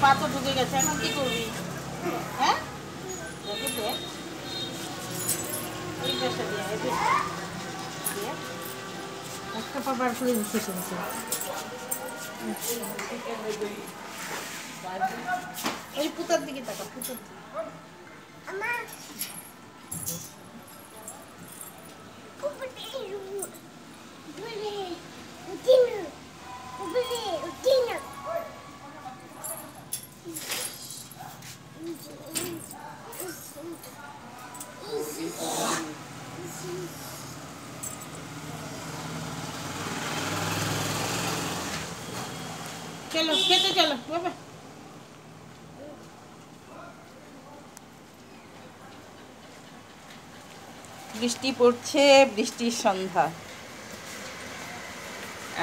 পাথর ঢুকে গেছে, এখন কি করবি? হ্যাঁ দেখো তো এই পেশা দিয়ে এই পেশা দিয়ে একটা পা বার করে দিচ্ছে শুনছি। ওই পুতার দিকে তাকা, পুতার দিকে। চলো খেতে চলো বাবা। বৃষ্টি পড়ছে, বৃষ্টির সন্ধ্যা,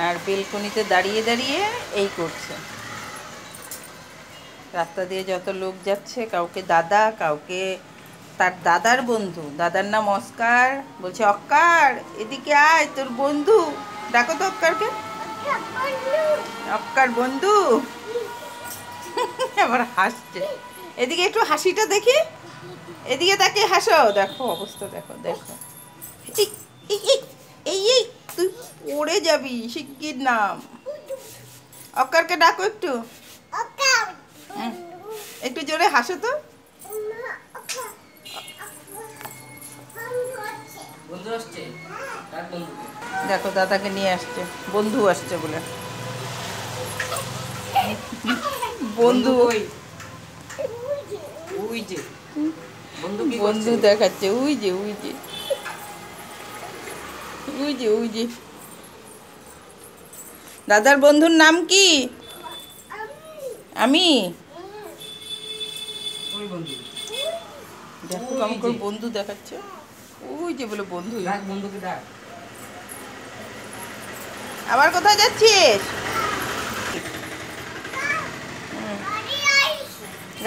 আর বেলকনিতে দাঁড়িয়ে দাঁড়িয়ে এই করছে। রাস্তা দিয়ে যত লোক যাচ্ছে, কাউকে দাদা, কাউকে তার দাদার বন্ধু, দাদার নাম অস্কার, বলছে অক্কার এদিকে আয়, তোর বন্ধু। ডাকো তো অক্কারকে, অক্কার বন্ধু। আবার হাসছে। এদিকে একটু হাসিটা দেখি, এদিকে তাকে হাসো। দেখো অবস্থা, দেখো দেখো। এই তুই পড়ে যাবি, শিগগির নাম। অক্কারকে ডাকো একটু, একটু জোরে হাসো তো। দেখো দাদাকে নিয়ে আসছে, বন্ধু আসছে বলে। বন্ধু বন্ধু দেখাচ্ছে, ওই যে ওই যে ওই যে ওই যে। দাদার বন্ধুর নাম কি? আমি। দেখো কেমন করে বন্ধু দেখাচ্ছে, ওই যে বলে বন্ধু। আবার কোথায় যাচ্ছিস?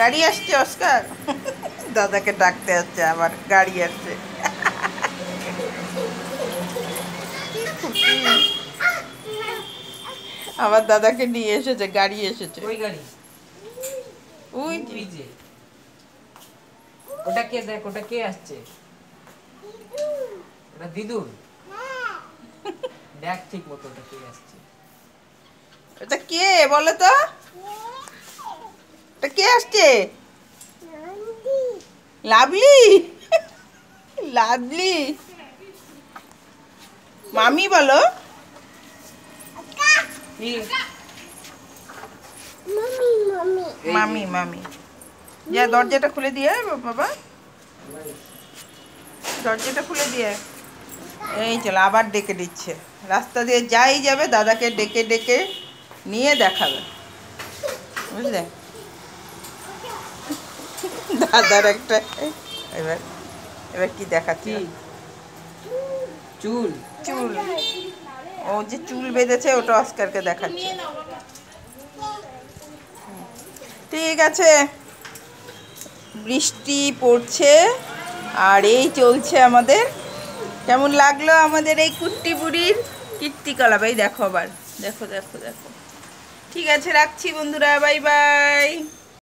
গাড়ি আসছে অস্কার, দাদাকে ডাকতে যাচ্ছে, আবার গাড়ি আসছে। আবার দাদাকে নিয়ে এসেছে, গাড়ি এসেছে। ওই গাড়ি, ওই যে ওটা কে? দেখ ওটা কে আসছে, ওটা দিদুর। দেখ ঠিক মতো ওটা কে আসছে। এটা কে বলো তো? এটা কে আসছে? লাভলি। লাভলি মামি বলো। মামি মামি, যা দরজাটা খুলে দিয়ে বাবা, দরজাটা খুলে দিয়ে। এই চলো, আবার ডেকে দিচ্ছে। রাস্তা দিয়ে যাই যাবে, দাদাকে ডেকে ডেকে নিয়ে দেখাবে, বুঝলে? দাদার একটা এবার এবার কি দেখাচ্ছি? চুল, চুল, ও যে চুল বেঁধেছে ওটা অস্কারকে দেখাচ্ছে। ঠিক আছে, বৃষ্টি পড়ছে আর এই চলছে আমাদের। কেমন লাগলো আমাদের এই কুট্টি বুড়ির কীর্তিকলাপ? এই দেখো আবার, দেখো দেখো দেখো। ঠিক আছে, রাখছি বন্ধুরা, বাই বাই।